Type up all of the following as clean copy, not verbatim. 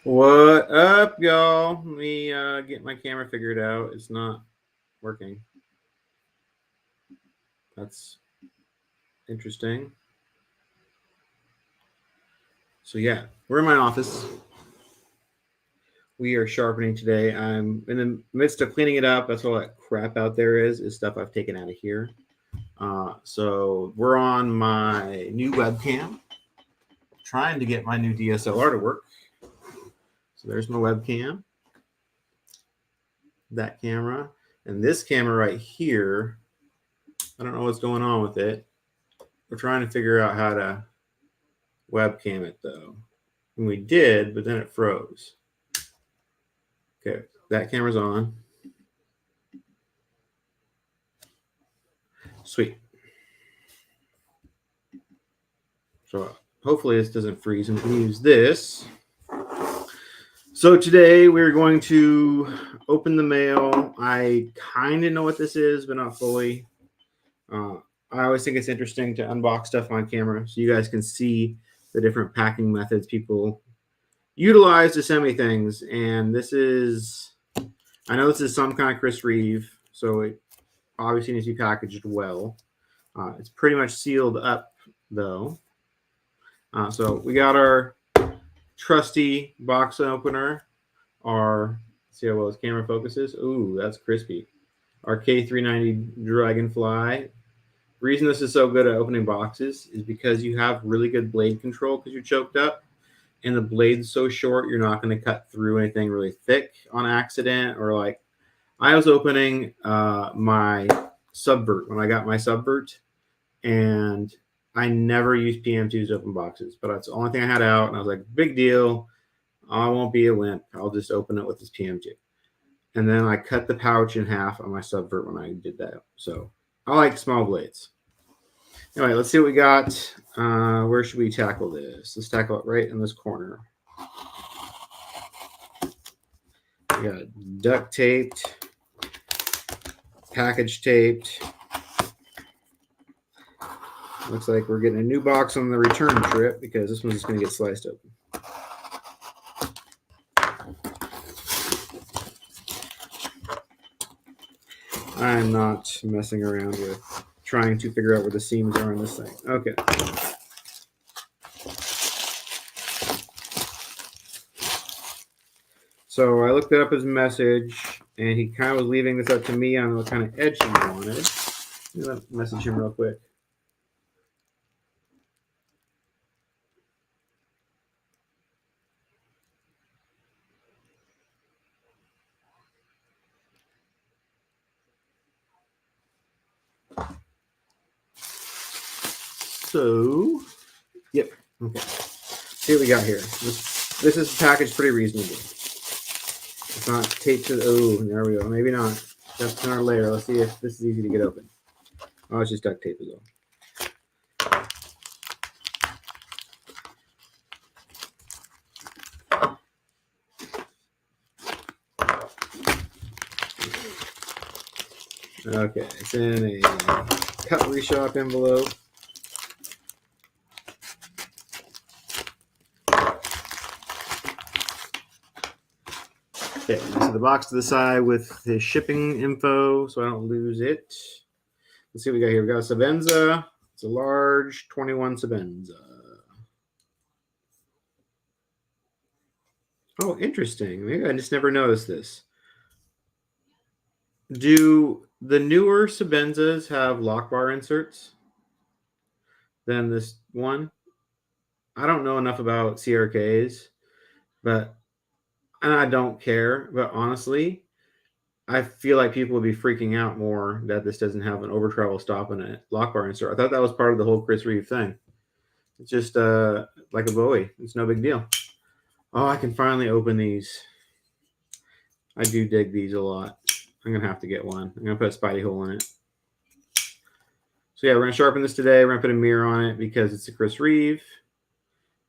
What up, y'all? Let me get my camera figured out. It's not working. That's interesting. So yeah, we're in my office. We are sharpening today. I'm in the midst of cleaning it up. That's all that crap out there is stuff I've taken out of here. So we're on my new webcam, trying to get my new DSLR to work. So there's my webcam, that camera, and this camera right here. I don't know what's going on with it. We're trying to figure out how to webcam it though. And we did, but then it froze. Okay, that camera's on. Sweet. So hopefully this doesn't freeze and we can use this. So today we're going to open the mail. I kind of know what this is, but not fully. I always think it's interesting to unbox stuff on camera so you guys can see the different packing methods people utilize to send me things. And this is, I know this is some kind of Chris Reeve, so it obviously needs to be packaged well. It's pretty much sealed up though. So we got our trusty box opener, our, see how well this camera focuses. Ooh, that's crispy. Our K390 Dragonfly. The reason this is so good at opening boxes is because you have really good blade control because you're choked up, and the blade's so short you're not going to cut through anything really thick on accident. Or like I was opening my Subvert when I got my Subvert, and I never use PM2s to open boxes, but that's the only thing I had out, and I was like, big deal. I won't be a wimp. I'll just open it with this PM2. And then I cut the pouch in half on my Subvert when I did that. So I like small blades. Anyway, let's see what we got. Where should we tackle this? Let's tackle it right in this corner. We got duct taped, package taped. Looks like we're getting a new box on the return trip because this one's just going to get sliced open. I'm not messing around with trying to figure out where the seams are on this thing. Okay. So I looked up his message, and he kind of was leaving this up to me on what kind of edge he wanted. Let me message him real quick. So, yep. Okay. See what we got here. This is packaged pretty reasonably. It's not taped to the, oh, there we go. Maybe not. That's in our layer. Let's see if this is easy to get open. Oh, it's just duct tape as well. Okay, it's in a cutlery shop envelope. Okay, so the box to the side with the shipping info so I don't lose it. Let's see what we got here. We got a Sebenza. It's a large 21 Sebenza. Oh, interesting. Maybe I just never noticed this. Do the newer Sebenzas have lock bar inserts than this one? I don't know enough about CRKs, and I don't care. But honestly, I feel like people would be freaking out more that this doesn't have an over travel stop and a lock bar insert. I thought that was part of the whole Chris Reeve thing. It's just like a Bowie. It's no big deal. Oh, I can finally open these. I do dig these a lot. I'm going to have to get one. I'm going to put a Spidey hole in it. So yeah, we're going to sharpen this today. We're going to put a mirror on it because it's a Chris Reeve.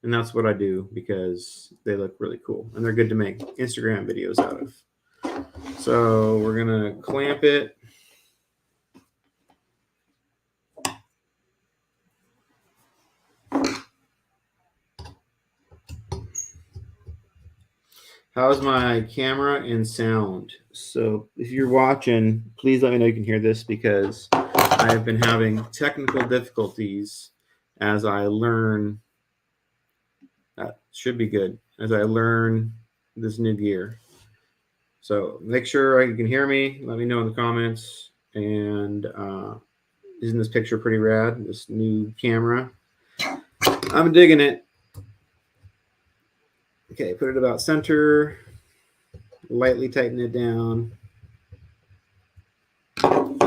And that's what I do because they look really cool. And they're good to make Instagram videos out of. So we're going to clamp it. How's my camera and sound? So if you're watching, please let me know you can hear this because I have been having technical difficulties as I learn. That should be good as I learn this new gear. So make sure you can hear me. Let me know in the comments. And isn't this picture pretty rad? This new camera. I'm digging it. Okay, put it about center. Lightly tighten it down.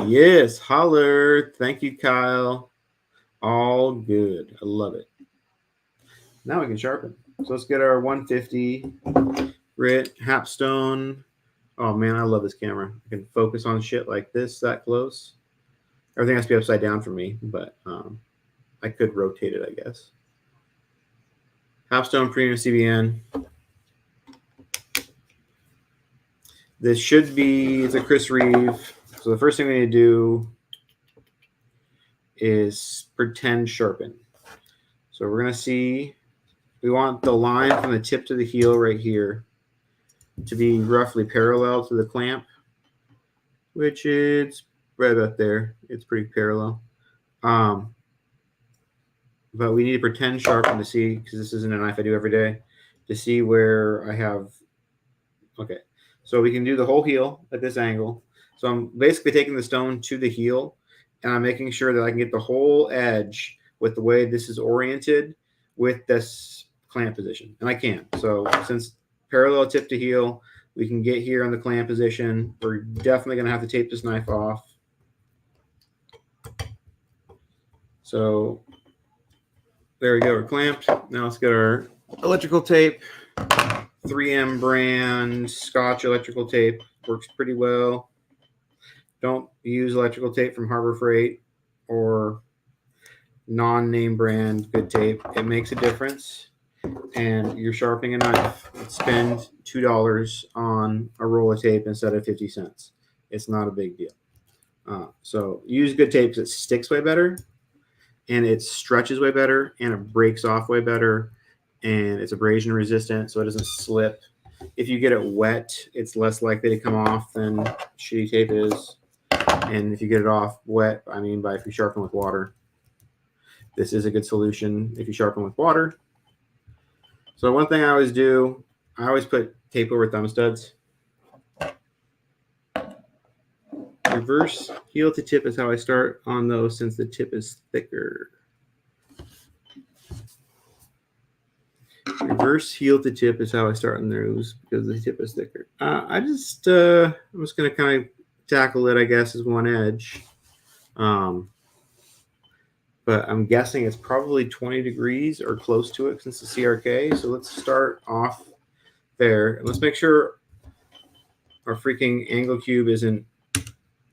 Yes, holler. Thank you, Kyle. All good. I love it. Now we can sharpen. So let's get our 150 Grit Hapstone. Oh man, I love this camera. I can focus on shit like this that close. Everything has to be upside down for me, but I could rotate it, I guess. Hapstone Premium CBN. This should be, it's a Chris Reeve. So the first thing we need to do is pretend sharpen. So we're going to see, we want the line from the tip to the heel right here to be roughly parallel to the clamp, which is right about there. It's pretty parallel. But we need to pretend sharpen to see, because this isn't a knife I do every day, to see where I have, okay. So we can do the whole heel at this angle. So I'm basically taking the stone to the heel, and I'm making sure that I can get the whole edge with the way this is oriented with this clamp position. And I can. So since parallel tip to heel, we can get here on the clamp position. We're definitely going to have to tape this knife off. So there we go. We're clamped. Now let's get our electrical tape. 3M brand Scotch electrical tape. Works pretty well. Don't use electrical tape from Harbor Freight or non-name brand good tape. It makes a difference. And you're sharpening a knife. Spend $2 on a roll of tape instead of 50 cents. It's not a big deal. So use good tape because it sticks way better, and it stretches way better, and it breaks off way better, and it's abrasion resistant, so it doesn't slip. If you get it wet, it's less likely to come off than shitty tape is. And if you get it off wet, I mean by if you sharpen with water. This is a good solution if you sharpen with water. So one thing I always do, I always put tape over thumb studs. Reverse heel to tip is how I start on those since the tip is thicker. Reverse heel to tip is how I start on those because the tip is thicker. I'm just going to kind of tackle it, I guess, as one edge. But I'm guessing it's probably 20 degrees or close to it since the CRK. So let's start off there. And let's make sure our freaking angle cube isn't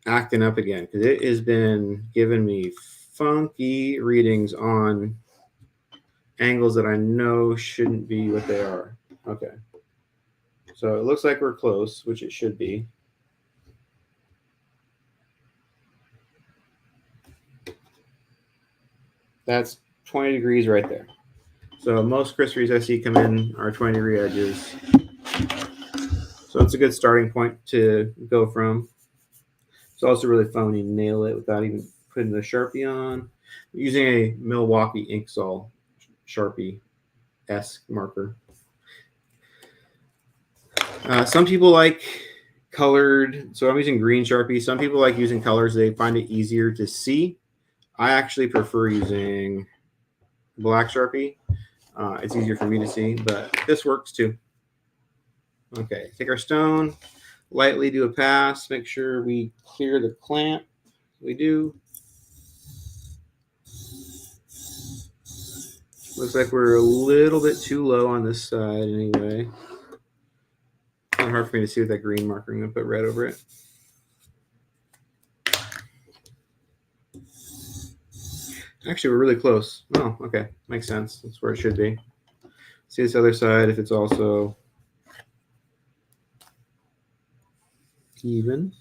acting up again, because it has been giving me funky readings on angles that I know shouldn't be what they are. Okay. So it looks like we're close, which it should be. That's 20 degrees right there. So most Chris Reeves I see come in are 20-degree edges. So it's a good starting point to go from. It's also really fun when you nail it without even putting the Sharpie on. I'm using a Milwaukee Inksol Sharpie-esque marker. Some people like colored, so I'm using green Sharpie. Some people like using colors. They find it easier to see. I actually prefer using black Sharpie. It's easier for me to see, but this works too. Okay, take our stone, lightly do a pass, make sure we clear the clamp. We do. Looks like we're a little bit too low on this side anyway. It's not hard for me to see with that green marker. I'm going to put red over it. Actually, we're really close. Oh, okay. Makes sense. That's where it should be. See this other side if it's also even.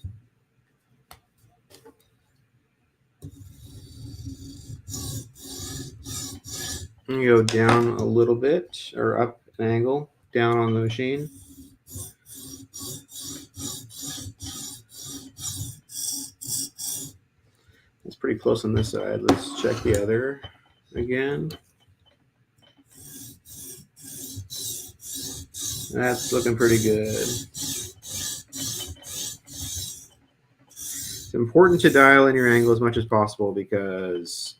I'm going to go down a little bit, or up an angle, down on the machine. It's pretty close on this side. Let's check the other again. That's looking pretty good. It's important to dial in your angle as much as possible because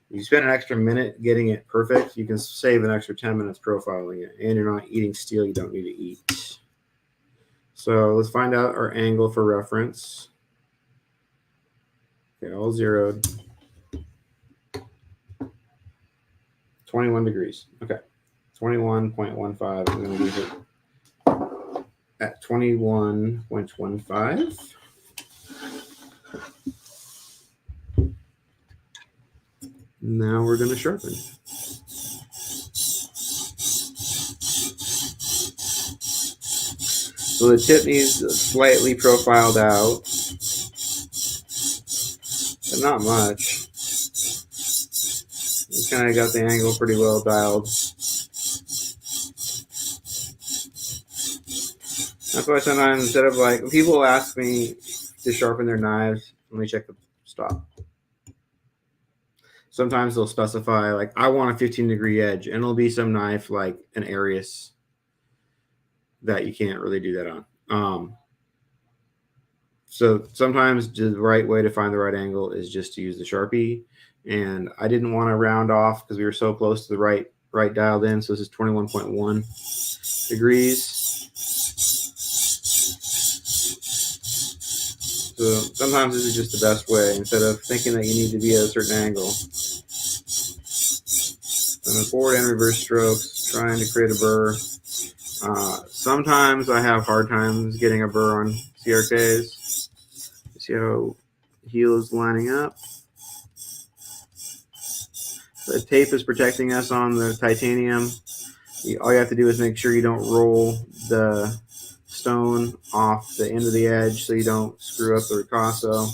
if you spend an extra minute getting it perfect, you can save an extra 10 minutes profiling it, and you're not eating steel you don't need to eat. So let's find out our angle for reference. Okay, all zeroed. 21 degrees. Okay, 21.15. I'm going to leave it at 21.15. Now we're going to sharpen. So the tip needs slightly profiled out, but not much. We kind of got the angle pretty well dialed. That's why sometimes instead of like, when people ask me to sharpen their knives, let me check the stop. Sometimes they'll specify like, I want a 15-degree edge, and it'll be some knife like an Arius that you can't really do that on. So sometimes the right way to find the right angle is just to use the Sharpie. And I didn't want to round off because we were so close to the right dialed in. So this is 21.1 degrees. So sometimes this is just the best way instead of thinking that you need to be at a certain angle. And the forward and reverse strokes, trying to create a burr. Sometimes I have hard times getting a burr on CRKs. See how the heel is lining up. The tape is protecting us on the titanium. All you have to do is make sure you don't roll the stone off the end of the edge so you don't screw up the ricasso.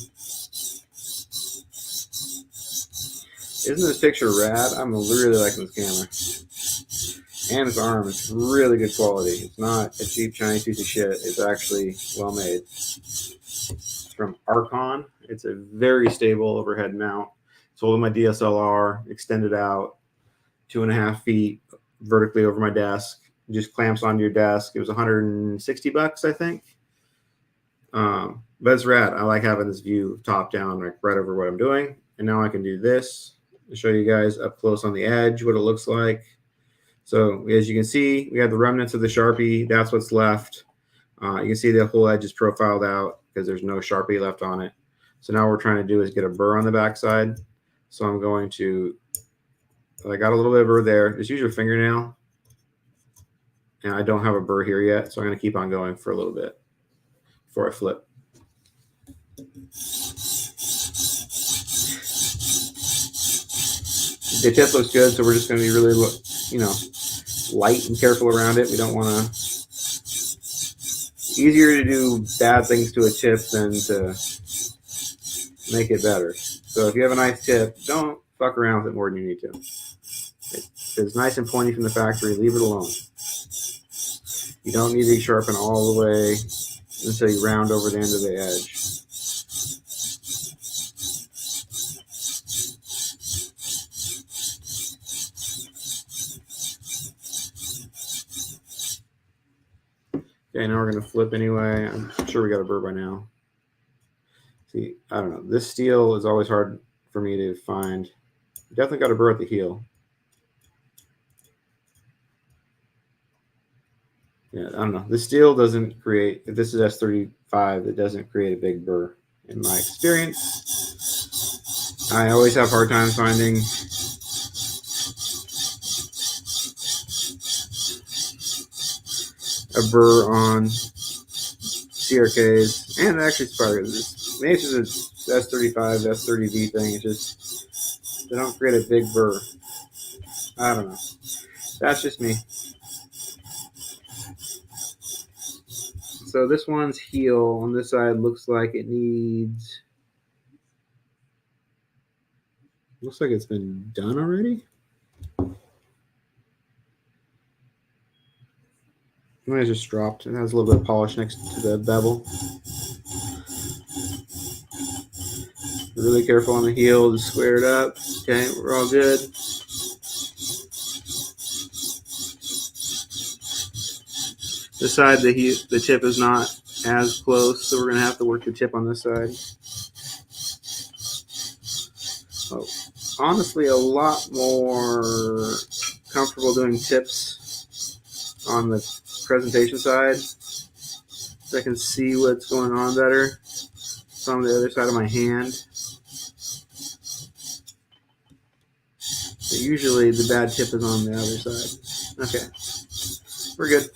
Isn't this picture rad? I'm really liking this camera. And its arm, it's really good quality. It's not a cheap Chinese piece of shit. It's actually well made. It's from Archon. It's a very stable overhead mount. It's holding my DSLR extended out 2.5 feet vertically over my desk. It just clamps onto your desk. It was $160, I think. But it's rad. I like having this view top down, like right over what I'm doing. And now I can do this to show you guys up close on the edge what it looks like. So as you can see, we have the remnants of the Sharpie. That's what's left. You can see the whole edge is profiled out because there's no Sharpie left on it. So now what we're trying to do is get a burr on the backside. So I'm going to, I got a little bit of burr there. Just use your fingernail. And I don't have a burr here yet, so I'm going to keep on going for a little bit before I flip. The tip looks good, so we're just going to be really, light and careful around it. We don't want to. Easier to do bad things to a tip than to make it better. So if you have a nice tip, don't fuck around with it more than you need to. If it's nice and pointy from the factory, leave it alone. You don't need to sharpen all the way until you round over the end of the edge. Okay, now we're going to flip anyway. I'm sure we got a burr by now. See, I don't know. This steel is always hard for me to find. Definitely got a burr at the heel. Yeah, I don't know. This steel doesn't create, if this is S35, it doesn't create a big burr in my experience. I always have hard time finding a burr on CRKs, and actually Sparkers. Maybe it's just a S35, S30V thing. It's just, they don't create a big burr. I don't know. That's just me. So this one's heel on this side looks like it needs, looks like it's been done already. Mine is just dropped. It has a little bit of polish next to the bevel. Really careful on the heel to square it up. Okay, we're all good. This side, the tip is not as close, so we're going to have to work the tip on this side. Oh, honestly, a lot more comfortable doing tips on the presentation side, so I can see what's going on better. It's on the other side of my hand. But usually the bad tip is on the other side. Okay, we're good.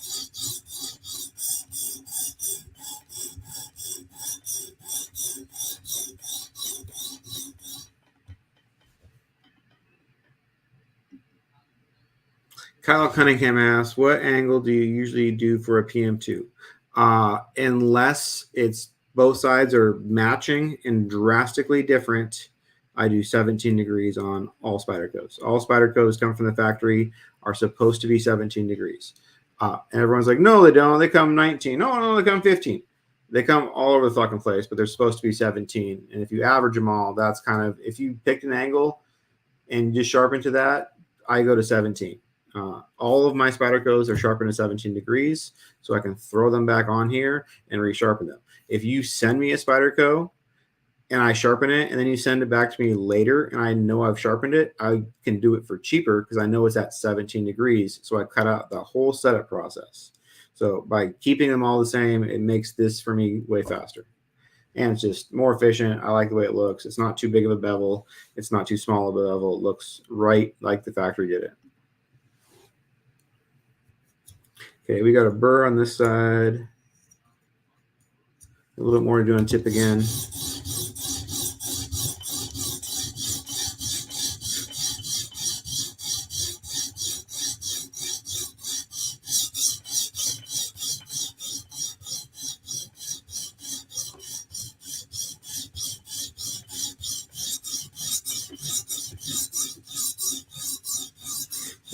Kyle Cunningham asks, what angle do you usually do for a PM2? Unless it's both sides are matching and drastically different, I do 17 degrees on all Spydercos. All Spydercos come from the factory, are supposed to be 17 degrees. And everyone's like, no, they don't. They come 19. No, they come 15. They come all over the fucking place, but they're supposed to be 17. And if you average them all, that's kind of, if you picked an angle and just sharpen to that, I go to 17. All of my Spydercos are sharpened at 17 degrees, so I can throw them back on here and resharpen them. If you send me a Spyderco and I sharpen it, and then you send it back to me later, and I know I've sharpened it, I can do it for cheaper because I know it's at 17 degrees, so I cut out the whole setup process. So by keeping them all the same, it makes this for me way faster. And it's just more efficient. I like the way it looks. It's not too big of a bevel. It's not too small of a bevel. It looks right like the factory did it. Okay, we got a burr on this side. A little bit more to do on tip again.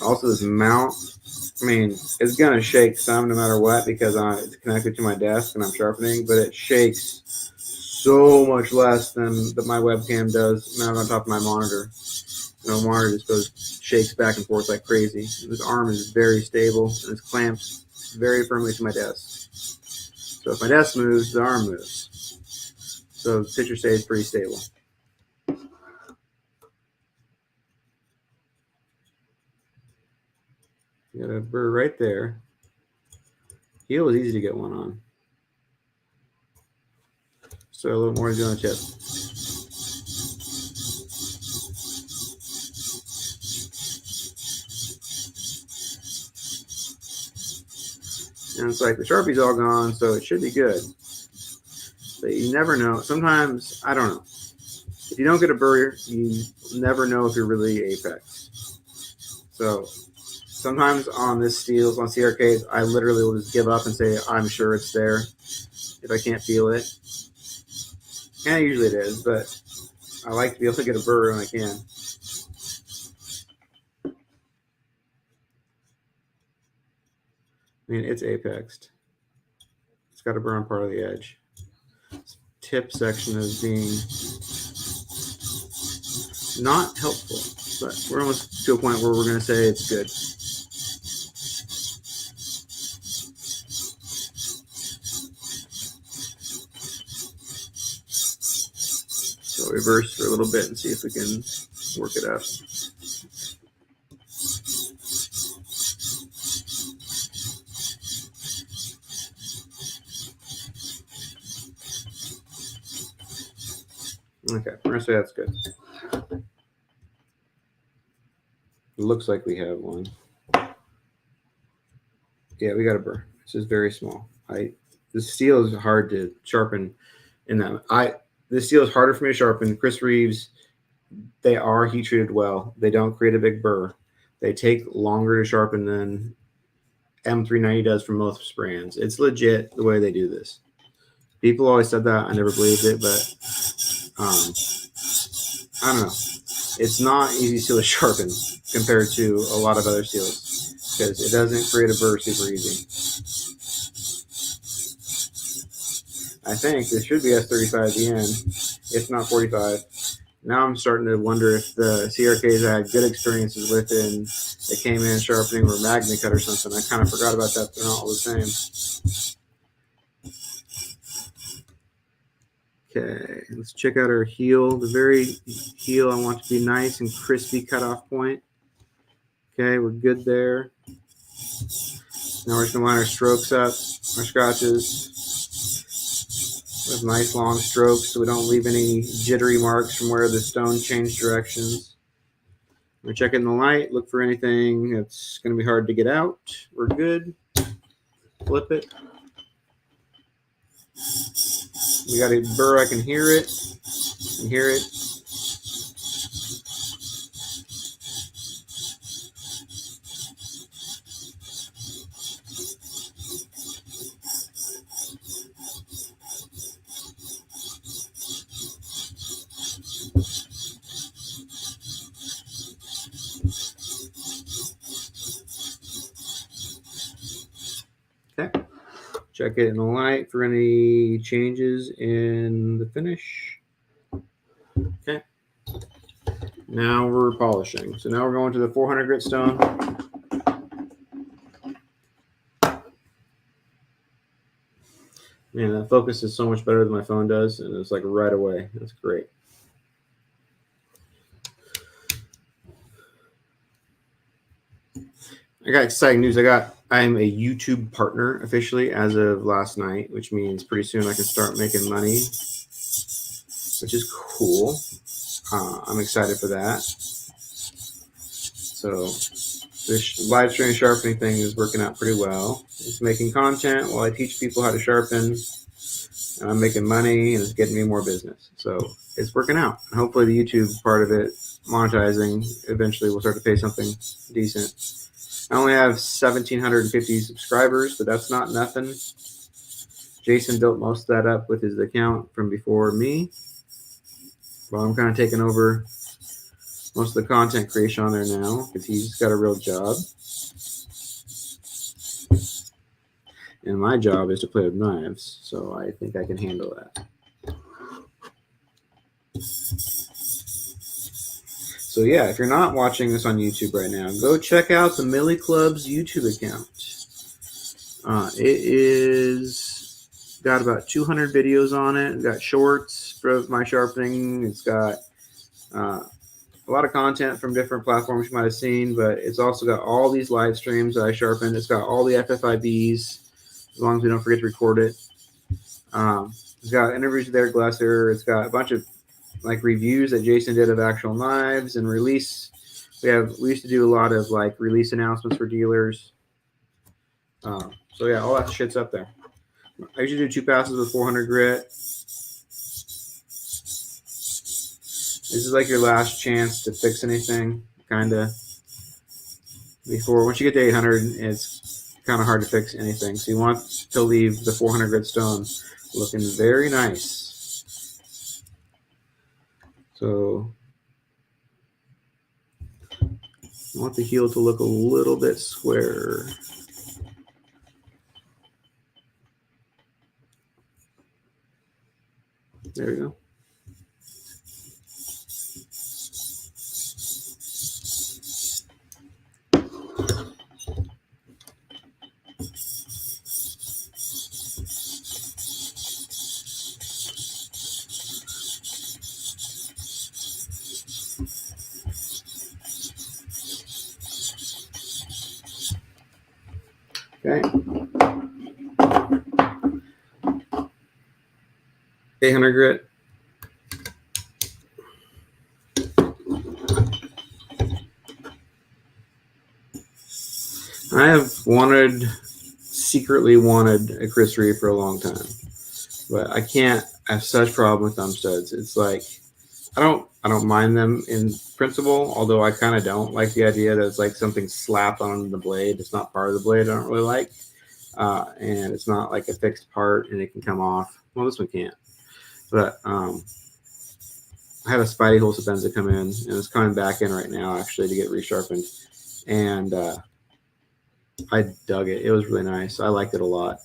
Also, this mount, I mean, it's going to shake some no matter what because it's connected to my desk and I'm sharpening, but it shakes so much less than my webcam does now on top of my monitor. My monitor just shakes back and forth like crazy. This arm is very stable and it's clamped very firmly to my desk. So if my desk moves, the arm moves. So the picture stays pretty stable. You got a burr right there. Heel is easy to get one on. So a little more to do on the tip. And it's like the Sharpie's all gone, so it should be good. But you never know. Sometimes, I don't know. If you don't get a burr, you never know if you're really apex. So sometimes on this steels, on CRKs, I literally will just give up and say, I'm sure it's there if I can't feel it. And usually it is, but I like to be able to get a burr when I can. I mean, it's apexed. It's got a burr on part of the edge. This tip section is being not helpful, but we're almost to a point where we're going to say it's good. So reverse for a little bit and see if we can work it out. Okay, we're gonna say that's good. It looks like we have one. Yeah, we got a burr. This is very small. The steel is hard to sharpen in that. This steel is harder for me to sharpen. Chris Reeves, they are heat treated well. They don't create a big burr. They take longer to sharpen than M390 does for most brands. It's legit the way they do this. People always said that. I never believed it, but I don't know. It's not easy steel to sharpen compared to a lot of other steels because it doesn't create a burr super easy. I think this should be S35 at the end, if not 45. Now I'm starting to wonder if the CRKs I had good experiences with and they came in sharpening were magnet cut or something. I kind of forgot about that. They're not all the same. Okay, let's check out our heel. The very heel I want to be nice and crispy cutoff point. Okay, we're good there. Now we're just going to line our strokes up, our scotches with nice long strokes so we don't leave any jittery marks from where the stone changed directions. We're checking the light, look for anything that's going to be hard to get out. We're good. Flip it. We got a burr, I can hear it. I can hear it. Okay. Check it in the light for any changes in the finish. Okay. Now we're polishing. So now we're going to the 400 grit stone. Man, that focus is so much better than my phone does, and it's like right away. That's great. I got exciting news. I'm a YouTube partner officially as of last night, which means pretty soon I can start making money, which is cool. I'm excited for that. So this live stream sharpening thing is working out pretty well. It's making content while I teach people how to sharpen, and I'm making money, and it's getting me more business. So it's working out. And hopefully the YouTube part of it, monetizing, eventually will start to pay something decent. I only have 1,750 subscribers, but that's not nothing. Jason built most of that up with his account from before me. Well, I'm kind of taking over most of the content creation on there now because he's got a real job. And my job is to play with knives, so I think I can handle that. So yeah, if you're not watching this on YouTube right now, go check out the Millie Club's YouTube account. It is got about 200 videos on it. It's got shorts for my sharpening. It's got a lot of content from different platforms you might have seen, but it's also got all these live streams that I sharpened. It's got all the FFIBs, as long as we don't forget to record it. It's got interviews with Eric Glesser. It's got a bunch of like reviews that Jason did of actual knives and release. We used to do a lot of like release announcements for dealers. So yeah, all that shit's up there. I usually do 2 passes with 400 grit. This is like your last chance to fix anything, kind of. Once you get to 800, it's kind of hard to fix anything. So you want to leave the 400 grit stone looking very nice. So I want the heel to look a little bit square. There we go. Okay. 800 grit. I have secretly wanted a Chris Reeve for a long time, but I can't. I have such problem with thumb studs. It's like I don't mind them in principle, although I kind of don't like the idea that it's like something slapped on the blade. It's not part of the blade. I don't really like, and it's not like a fixed part and it can come off. Well, this one can't. But I had a Spidey hole Sebenza come in, and it's coming back in right now actually to get resharpened, and I dug it. It was really nice. I liked it a lot.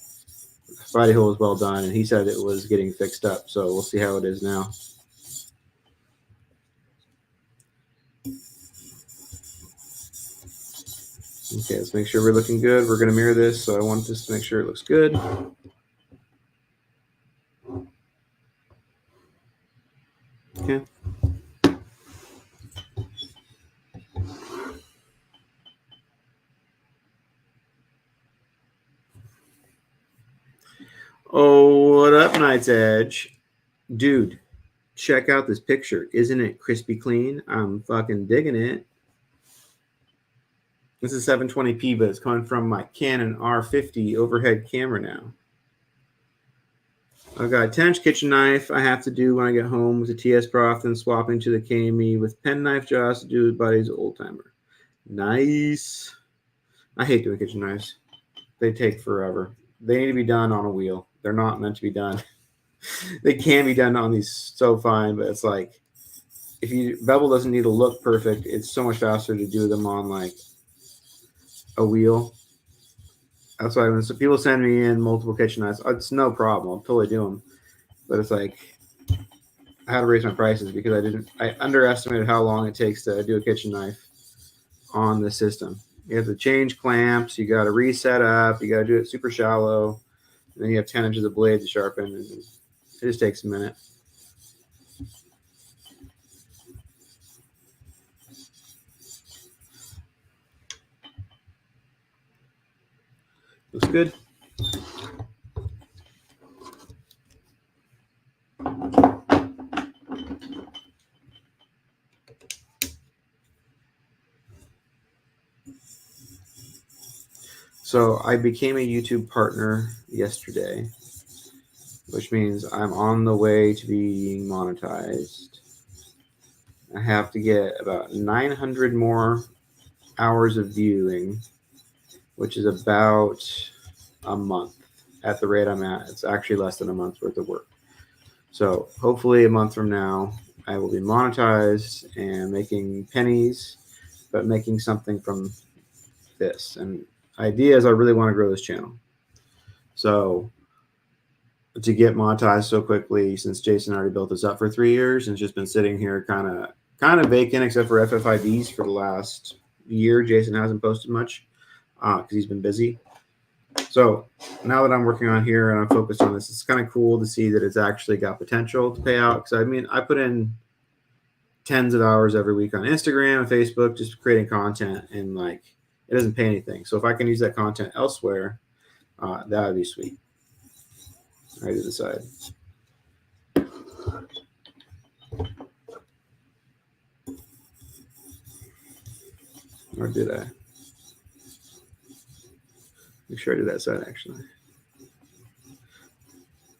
body hole was well done, and he said it was getting fixed up. So we'll see how it is now. Okay, let's make sure we're looking good. We're going to mirror this, so I want this to make sure it looks good. Okay. Oh, what up, Night's Edge? Dude, check out this picture. Isn't it crispy clean? I'm fucking digging it. This is 720p, but it's coming from my Canon R50 overhead camera now. I've got a 10-inch kitchen knife I have to do when I get home with the TSProf, then swapping to the KME with pen knife jaws to do with Buddy's old timer. Nice. I hate doing kitchen knives. They take forever. They need to be done on a wheel. They're not meant to be done. They can be done on these so fine, but it's like if you bevel doesn't need to look perfect, it's so much faster to do them on like a wheel. That's why when people send me in multiple kitchen knives, it's no problem. I'll totally do them. But it's like I had to raise my prices because I underestimated how long it takes to do a kitchen knife on the system. You have to change clamps, you got to reset up, you got to do it super shallow, and then you have 10 inches of blade to sharpen. And it just takes a minute. Looks good. So I became a YouTube partner yesterday, which means I'm on the way to being monetized. I have to get about 900 more hours of viewing, which is about a month at the rate I'm at. It's actually less than a month's worth of work. So hopefully a month from now, I will be monetized and making pennies, but making something from this. And idea is I really want to grow this channel. So to get monetized so quickly, since Jason already built this up for 3 years and it's just been sitting here kind of vacant, except for FFIDs for the last year. Jason hasn't posted much because he's been busy. So now that I'm working on here and I'm focused on this, it's kind of cool to see that it's actually got potential to pay out. Because I mean, I put in tens of hours every week on Instagram and Facebook just creating content, and like it doesn't pay anything. So if I can use that content elsewhere, that would be sweet. Right to the side. Or did I? Make sure I did that side actually.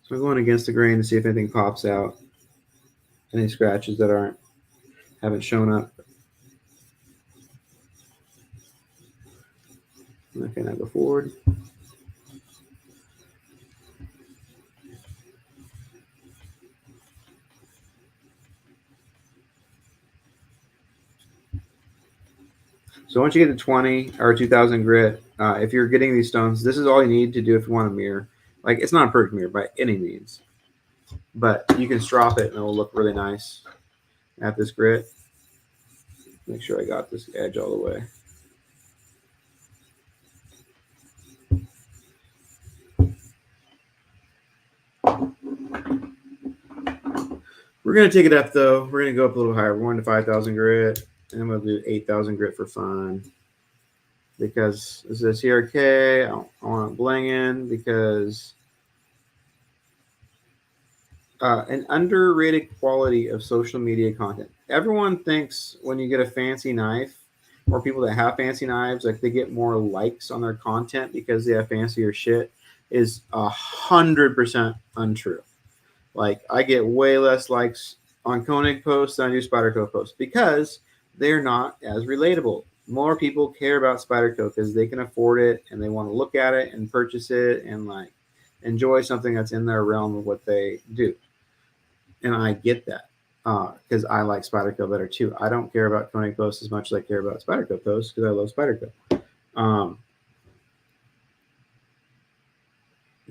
So I'm going against the grain to see if anything pops out. Any scratches that haven't shown up. Okay, now go forward. So once you get to 20 or 2000 grit, if you're getting these stones, this is all you need to do if you want a mirror. Like, it's not a perfect mirror by any means, but you can strop it and it'll look really nice at this grit. Make sure I got this edge all the way. We're going to take it up, though. We're going to go up a little higher. We're going to 5,000 grit, and then we'll do 8,000 grit for fun. Because this is CRK. I want to bling in because an underrated quality of social media content. Everyone thinks when you get a fancy knife, or people that have fancy knives, like they get more likes on their content because they have fancier shit, is 100% untrue. Like I get way less likes on Koenig posts than I do Spyderco posts because they're not as relatable. More people care about Spyderco because they can afford it and they want to look at it and purchase it and like enjoy something that's in their realm of what they do. And I get that because I like Spyderco better too. I don't care about Koenig posts as much as I care about Spyderco posts because I love Spyderco.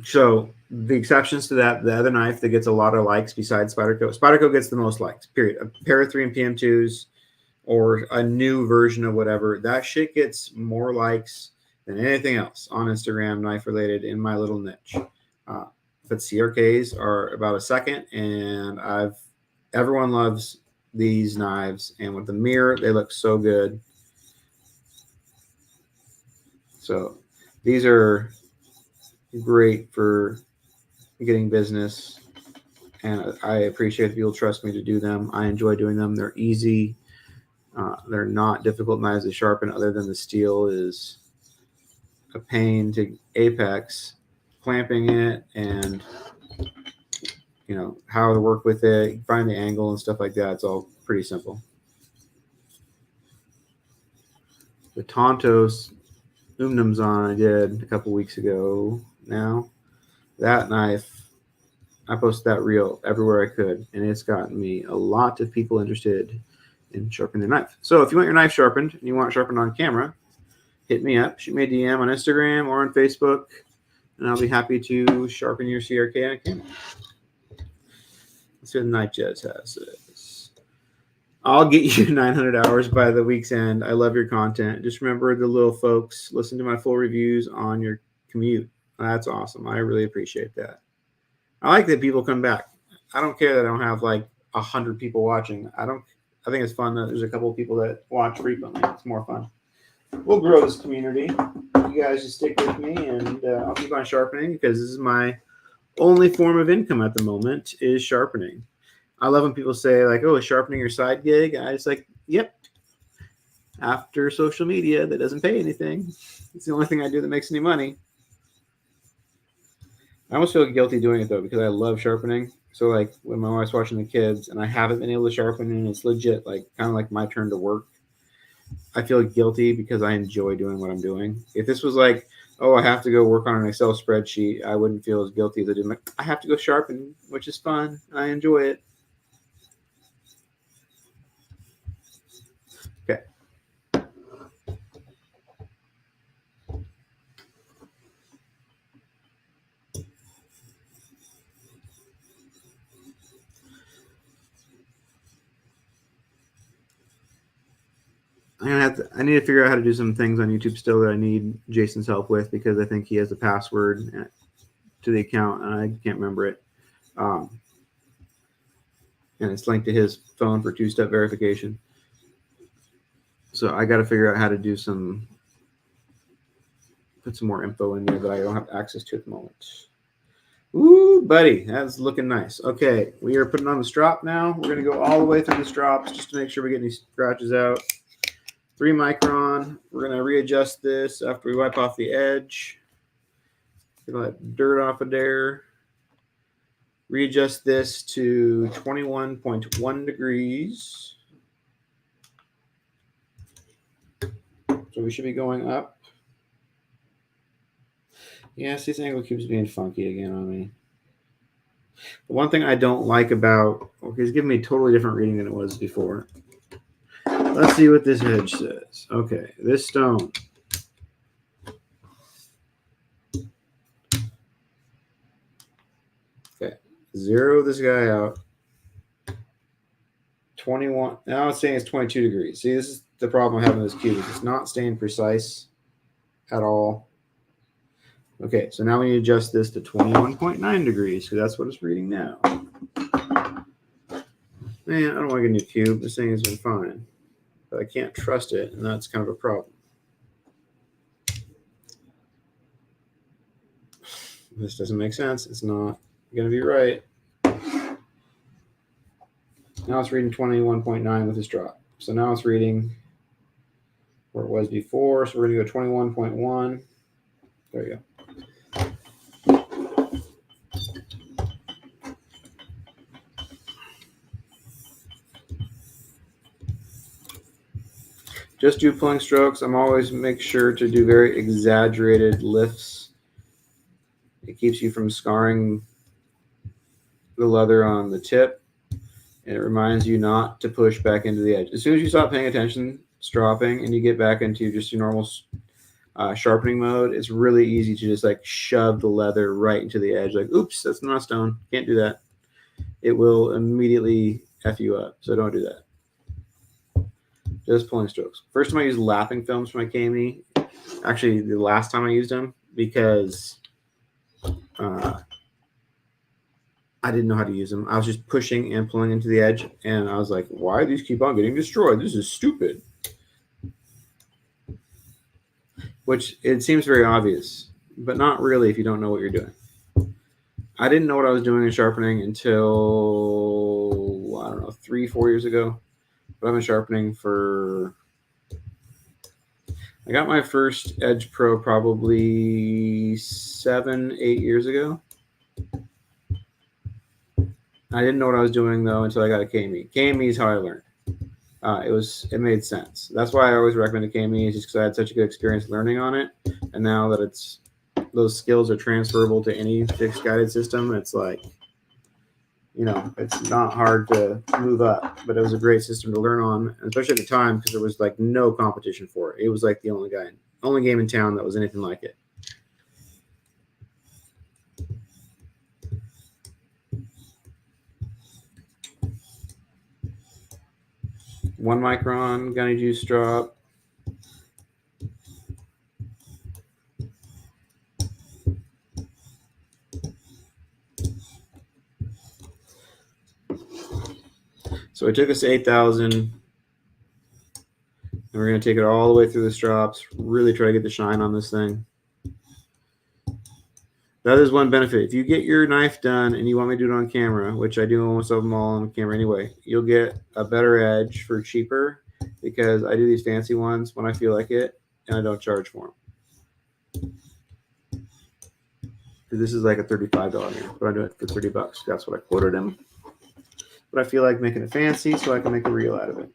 So the exceptions to that, the other knife that gets a lot of likes besides Spyderco gets the most likes, period. A pair of 3 and PM2s or a new version of whatever, that shit gets more likes than anything else on Instagram knife related in my little niche. But CRKs are about a second, and everyone loves these knives, and with the mirror, they look so good. So these are great for getting business, and I appreciate that people trust me to do them. I enjoy doing them. They're easy. They're not difficult knives to sharpen, other than the steel is a pain to apex. Clamping it and how to work with it, find the angle and stuff like that. It's all pretty simple. The Tontos Umnumzon I did a couple weeks ago. Now that knife, I posted that reel everywhere I could, and it's gotten me a lot of people interested in sharpening their knife. So if you want your knife sharpened and you want it sharpened on camera, hit me up. Shoot me a DM on Instagram or on Facebook, and I'll be happy to sharpen your CRK on a camera. Let's see what Night Jazz has. I'll get you 900 hours by the week's end. I love your content. Just remember the little folks. Listen to my full reviews on your commute. That's awesome. I really appreciate that. I like that people come back. I don't care that I don't have like 100 people watching. I think it's fun that there's a couple of people that watch frequently. It's more fun. We'll grow this community. You guys just stick with me, and I'll keep on sharpening because this is my only form of income at the moment is sharpening. I love when people say like, "Oh, is sharpening your side gig?" I just like, "Yep." After social media that doesn't pay anything, it's the only thing I do that makes any money. I almost feel guilty doing it though because I love sharpening. So like when my wife's watching the kids and I haven't been able to sharpen and it's legit like kind of like my turn to work, I feel guilty because I enjoy doing what I'm doing. If this was like, oh, I have to go work on an Excel spreadsheet, I wouldn't feel as guilty as I do. I have to go sharpen, which is fun. And I enjoy it. Okay. I need to figure out how to do some things on YouTube still that I need Jason's help with because I think he has the password to the account and I can't remember it. And it's linked to his phone for two-step verification. So I got to figure out how to do put some more info in there that I don't have access to at the moment. Ooh, buddy, that's looking nice. Okay, we are putting on the strop now. We're going to go all the way through the strops just to make sure we get any scratches out. 3 micron. We're going to readjust this after we wipe off the edge. Get all that dirt off of there. Readjust this to 21.1 degrees. So we should be going up. Yes, this angle keeps being funky again on me. The one thing I don't like about, okay, it's giving me a totally different reading than it was before. Let's see what this edge says. Okay, this stone. Okay, zero this guy out. 21. Now it's saying it's 22 degrees. See, this is the problem I'm having with this cube. It's not staying precise at all. Okay, so now we need to adjust this to 21.9 degrees because that's what it's reading now. Man, I don't want to get a new cube. This thing has been fine. But I can't trust it, and that's kind of a problem. This doesn't make sense. It's not going to be right. Now it's reading 21.9 with this drop. So now it's reading where it was before. So we're going to go 21.1. There you go. Just do pulling strokes. I'm always make sure to do very exaggerated lifts. It keeps you from scarring the leather on the tip. And it reminds you not to push back into the edge. As soon as you stop paying attention, stropping, and you get back into just your normal sharpening mode, it's really easy to just like shove the leather right into the edge. Like, oops, that's not a stone. Can't do that. It will immediately F you up. So don't do that. Just pulling strokes. First time I used lapping films for my KME. Actually, the last time I used them, because I didn't know how to use them. I was just pushing and pulling into the edge, and I was like, why do these keep on getting destroyed? This is stupid. Which it seems very obvious, but not really if you don't know what you're doing. I didn't know what I was doing in sharpening until, I don't know, 3-4 years ago. But I've been sharpening for... I got my first Edge Pro probably 7-8 years ago. I didn't know what I was doing, though, until I got a KME. KME is how I learned. It made sense. That's why I always recommend a KME, just because I had such a good experience learning on it. And now that those skills are transferable to any fixed guided system, it's like, it's not hard to move up. But it was a great system to learn on, especially at the time, because there was like no competition for it. It was like the only game in town that was anything like it. One micron gunny juice drop. So it took us 8,000, and we're going to take it all the way through the strops, really try to get the shine on this thing. That is one benefit. If you get your knife done and you want me to do it on camera, which I do almost of them all on camera anyway, you'll get a better edge for cheaper, because I do these fancy ones when I feel like it, and I don't charge for them. This is like a $35 mirror, but I do it for $30. That's what I quoted him. But I feel like making it fancy so I can make a reel out of it.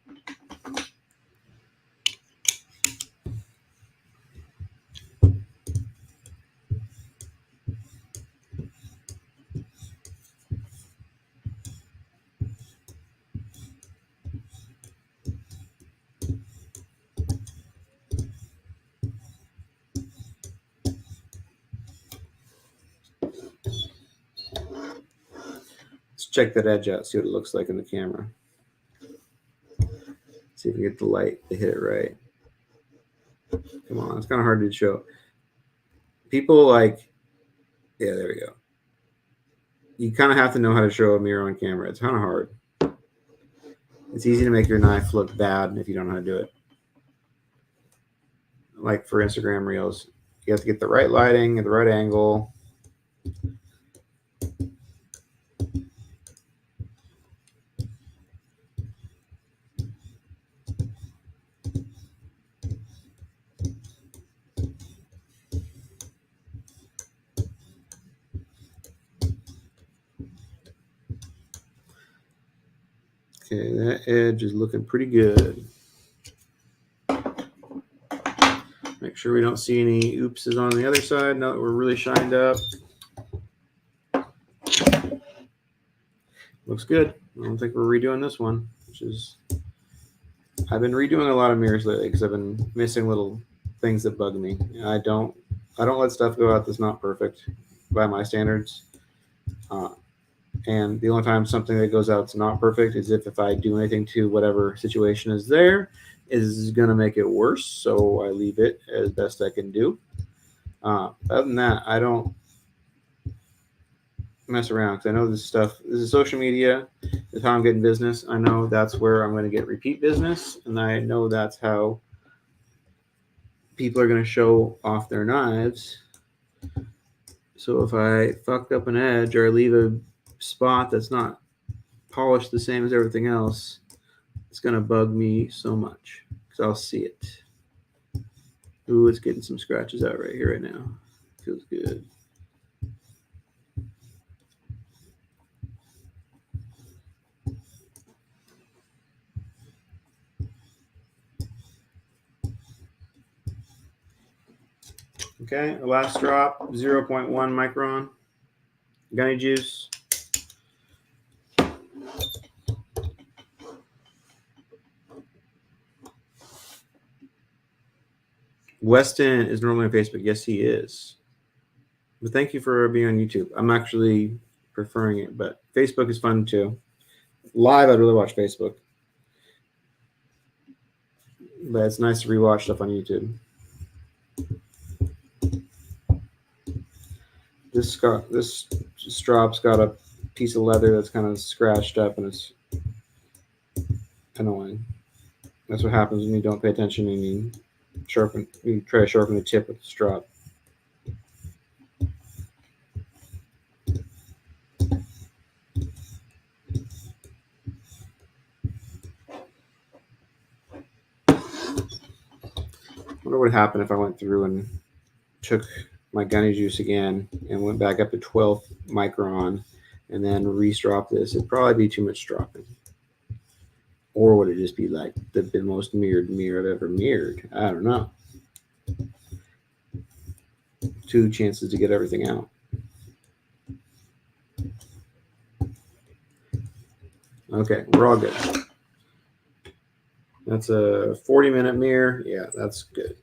Let's check that edge out, see what it looks like in the camera. See if we get the light to hit it right. Come on, it's kind of hard to show. People like, yeah, there we go. You kind of have to know how to show a mirror on camera. It's kind of hard. It's easy to make your knife look bad if you don't know how to do it. Like for Instagram reels, you have to get the right lighting at the right angle. Okay, that edge is looking pretty good. Make sure we don't see any oopses on the other side now that we're really shined up. Looks good. I don't think we're redoing this one, which is... I've been redoing a lot of mirrors lately because I've been missing little things that bug me. I don't let stuff go out that's not perfect by my standards. And the only time something that goes out is not perfect is if I do anything to whatever situation is there is going to make it worse. So I leave it as best I can do. Other than that, I don't mess around, because I know this is social media, is how I'm getting business. I know that's where I'm going to get repeat business, and I know that's how people are going to show off their knives. So if I fuck up an edge or I leave a spot that's not polished the same as everything else, it's going to bug me so much, because I'll see it. Ooh, it's getting some scratches out right here right now. Feels good. Okay, the last drop, 0.1 micron gunny juice. Weston is normally on Facebook. Yes, he is. But thank you for being on YouTube. I'm actually preferring it, but Facebook is fun too. Live, I'd really watch Facebook. But it's nice to rewatch stuff on YouTube. This strop's got a piece of leather that's kind of scratched up, and it's annoying. That's what happens when you don't pay attention and you try to sharpen the tip with the strop. I wonder what would happen if I went through and took my gunny juice again and went back up to 12th micron and then re-strop this. It'd probably be too much stropping. Or would it just be like the most mirrored mirror I've ever mirrored? I don't know. 2 chances to get everything out. Okay, we're all good. That's a 40-minute mirror. Yeah, that's good.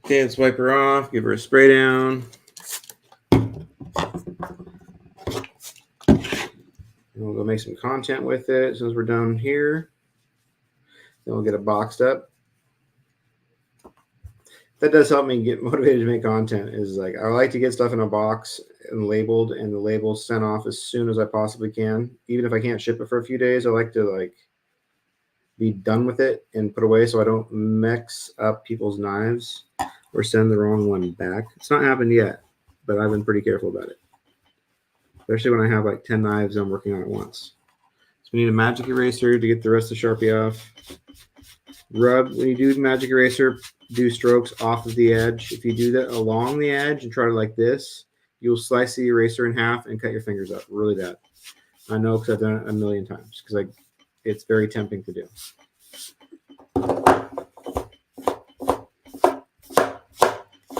Okay, let's wipe her off, give her a spray down. And we'll go make some content with it since we're done here. Then we'll get it boxed up. That does help me get motivated to make content. Is like I like to get stuff in a box and labeled, and the labels sent off as soon as I possibly can. Even if I can't ship it for a few days, I like to be done with it and put away so I don't mix up people's knives or send the wrong one back. It's not happened yet, but I've been pretty careful about it. Especially when I have like 10 knives I'm working on at once. So we need a magic eraser to get the rest of the Sharpie off. When you do magic eraser, do strokes off of the edge. If you do that along the edge and try to like this, you'll slice the eraser in half and cut your fingers up really bad. I know because I've done it a million times because it's very tempting to do.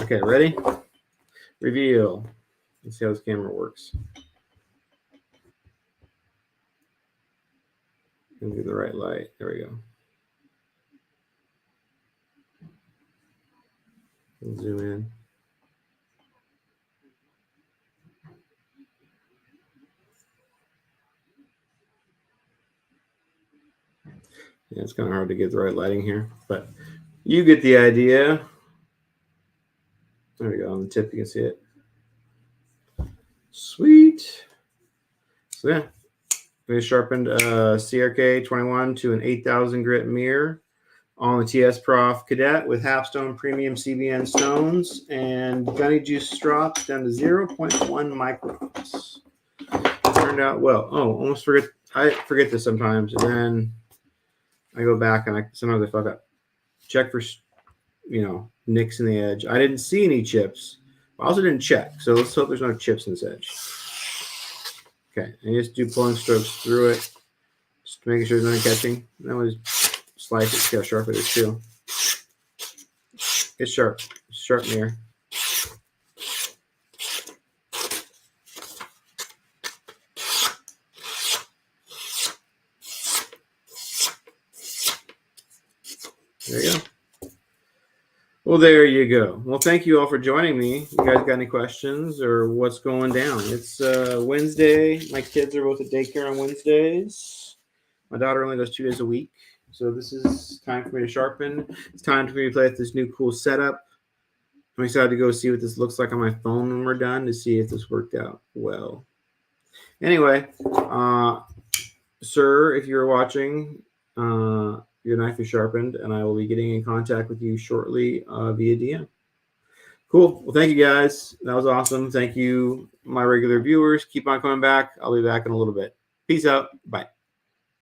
Okay, ready? Reveal. Let's see how this camera works. Gonna do the right light. There we go. We'll zoom in. Yeah, it's kind of hard to get the right lighting here, but you get the idea. There we go. On the tip, you can see it. Sweet. So yeah, we sharpened a CRK 21 to an 8,000 grit mirror on the TSProf Kadet with Hapstone Premium CBN stones and gunny juice strops down to 0.1 microns. Turned out well. Oh, almost forget. I forget this sometimes, and then I go back and sometimes I fuck up. Check for, nicks in the edge. I didn't see any chips. I also didn't check, so let's hope there's no chips in this edge. Okay, and just do pulling strokes through it, just making sure there's nothing catching. Then we slice it, see how sharp it is too. It's sharp. It's sharp mirror. There you go. Well, there you go. Well, thank you all for joining me. You guys got any questions or what's going down? It's Wednesday. My kids are both at daycare on Wednesdays. My daughter only does 2 days a week. So this is time for me to sharpen. It's time for me to play with this new cool setup. I'm excited to go see what this looks like on my phone when we're done to see if this worked out well. Anyway, sir, if you're watching, your knife is sharpened, and I will be getting in contact with you shortly via DM. Cool. Well, thank you, guys. That was awesome. Thank you, my regular viewers. Keep on coming back. I'll be back in a little bit. Peace out. Bye.